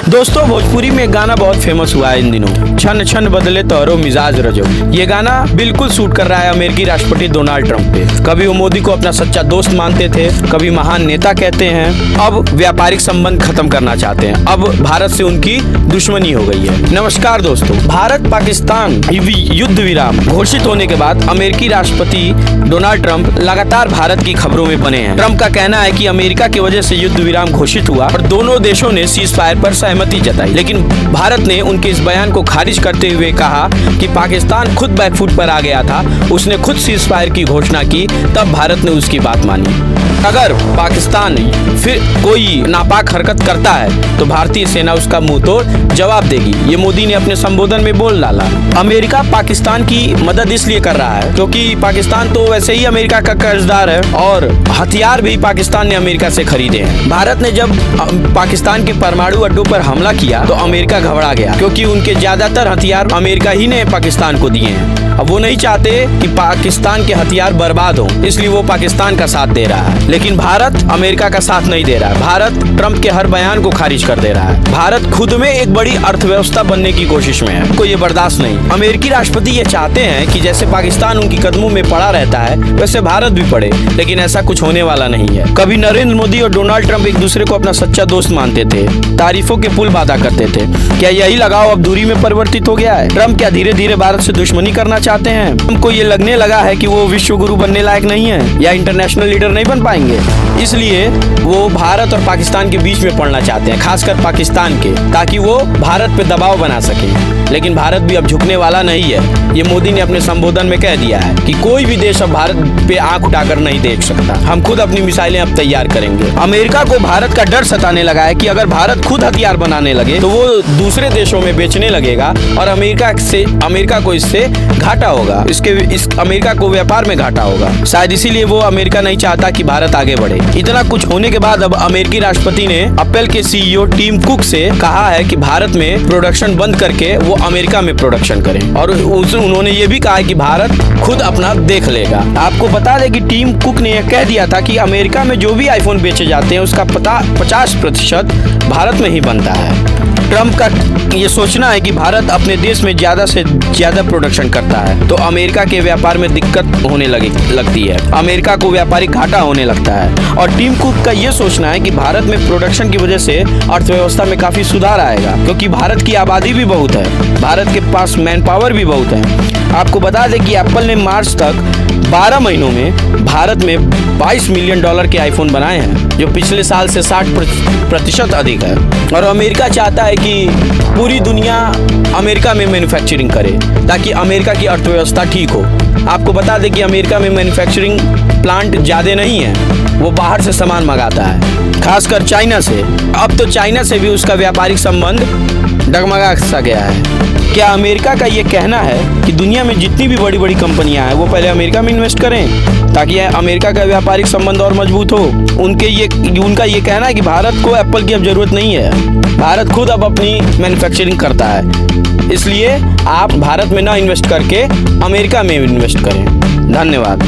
दोस्तों, भोजपुरी में गाना बहुत फेमस हुआ है इन दिनों। छन छन बदले तोहरो मिजाज रजब, ये गाना बिल्कुल सूट कर रहा है अमेरिकी राष्ट्रपति डोनाल्ड ट्रंप पे। कभी वो मोदी को अपना सच्चा दोस्त मानते थे, कभी महान नेता कहते हैं, अब व्यापारिक संबंध खत्म करना चाहते हैं। अब भारत से उनकी दुश्मनी हो गई है। नमस्कार दोस्तों, भारत पाकिस्तान युद्ध विराम घोषित होने के बाद अमेरिकी राष्ट्रपति डोनाल्ड ट्रंप लगातार भारत की खबरों में बने हैं। ट्रंप का कहना है कि अमेरिका की वजह से युद्ध विराम घोषित हुआ और दोनों देशों ने सीज फायर पर सहमति जताई, लेकिन भारत ने उनके इस बयान को खारिज करते हुए कहा कि पाकिस्तान खुद बैकफुट पर आ गया था, उसने खुद सीज फायर की घोषणा की, तब भारत ने उसकी बात मानी। अगर पाकिस्तान फिर कोई नापाक हरकत करता है तो भारतीय सेना उसका मुंह तोड़ जवाब देगी, ये मोदी ने अपने संबोधन में बोल डाला। अमेरिका पाकिस्तान की मदद इसलिए कर रहा है क्योंकि पाकिस्तान तो वैसे ही अमेरिका का कर्जदार है और हथियार भी पाकिस्तान ने अमेरिका से खरीदे हैं। भारत ने जब पाकिस्तान के परमाणु अड्डों पर हमला किया तो अमेरिका घबरा गया क्योंकि उनके ज्यादातर हथियार अमेरिका ही ने पाकिस्तान को दिए हैं। अब वो नहीं चाहते कि पाकिस्तान के हथियार बर्बाद हो, इसलिए वो पाकिस्तान का साथ दे रहा है। लेकिन भारत अमेरिका का साथ नहीं दे रहा है। भारत ट्रंप के हर बयान को खारिज कर दे रहा है। भारत खुद में एक बड़ी अर्थव्यवस्था बनने की कोशिश में है, कोई ये बर्दाश्त नहीं। अमेरिकी राष्ट्रपति ये चाहते हैं कि जैसे पाकिस्तान उनकी कदमों में पड़ा रहता है वैसे भारत भी पड़े, लेकिन ऐसा कुछ होने वाला नहीं है। कभी नरेंद्र मोदी और डोनाल्ड ट्रंप एक दूसरे को अपना सच्चा दोस्त मानते थे, तारीफों के पुल बांधा करते थे। क्या यही लगाव अब दूरी में परिवर्तित हो गया है? ट्रंप क्या धीरे धीरे भारत से दुश्मनी करना चाहते हैं? हमको ये लगने लगा है कि वो विश्व गुरु बनने लायक नहीं है या इंटरनेशनल लीडर नहीं बन पाएंगे, इसलिए वो भारत और पाकिस्तान के बीच में पड़ना चाहते हैं, खासकर पाकिस्तान के, ताकि वो भारत पे दबाव बना सके। लेकिन भारत भी अब झुकने वाला नहीं है। ये मोदी ने अपने संबोधन में कह दिया है कि कोई भी देश अब भारत पे आंख उठाकर नहीं देख सकता, हम खुद अपनी मिसाइलें अब तैयार करेंगे। अमेरिका को भारत का डर सताने लगा है कि अगर भारत खुद हथियार बनाने लगे तो वो दूसरे देशों में बेचने लगेगा और अमेरिका को इससे घाटा होगा, अमेरिका को व्यापार में घाटा होगा। शायद इसीलिए वो अमेरिका नहीं चाहता कि भारत आगे बढ़े। इतना कुछ होने के बाद अब अमेरिकी राष्ट्रपति ने एप्पल के सीईओ टिम कुक से कहा है कि भारत में प्रोडक्शन बंद करके वो अमेरिका में प्रोडक्शन करें और उन्होंने ये भी कहा है कि भारत खुद अपना देख लेगा। आपको बता दें कि टिम कुक ने यह कह दिया था कि अमेरिका में जो भी आईफोन बेचे जाते हैं उसका 50% भारत में ही बनता है। ट्रंप का ये सोचना है कि भारत अपने देश में ज्यादा से ज्यादा प्रोडक्शन करता है तो अमेरिका के व्यापार में दिक्कत होने लगती है, अमेरिका को व्यापारिक घाटा होने लगता है। और टिम कुक का ये सोचना है कि भारत में प्रोडक्शन की वजह से अर्थव्यवस्था में काफी सुधार आएगा क्योंकि भारत की आबादी भी बहुत है, भारत के पास मैन पावर भी बहुत है। आपको बता दें कि एप्पल ने मार्च तक 12 महीनों में भारत में $22 मिलियन के आईफोन बनाए हैं, जो पिछले साल से 60% अधिक है। और अमेरिका चाहता है कि पूरी दुनिया अमेरिका में मैन्युफैक्चरिंग करे ताकि अमेरिका की अर्थव्यवस्था ठीक हो। आपको बता दें कि अमेरिका में मैन्युफैक्चरिंग प्लांट ज़्यादा नहीं है, वो बाहर से सामान मंगाता है, खासकर चाइना से। अब तो चाइना से भी उसका व्यापारिक संबंध डगमगा सा गया है। क्या अमेरिका का ये कहना है कि दुनिया में जितनी भी बड़ी बड़ी कंपनियां हैं वो पहले अमेरिका में इन्वेस्ट करें ताकि अमेरिका का व्यापारिक संबंध और मजबूत हो? उनका ये कहना है कि भारत को एप्पल की अब जरूरत नहीं है, भारत खुद अब अपनी मैन्युफैक्चरिंग करता है, इसलिए आप भारत में ना इन्वेस्ट करके अमेरिका में इन्वेस्ट करें। धन्यवाद।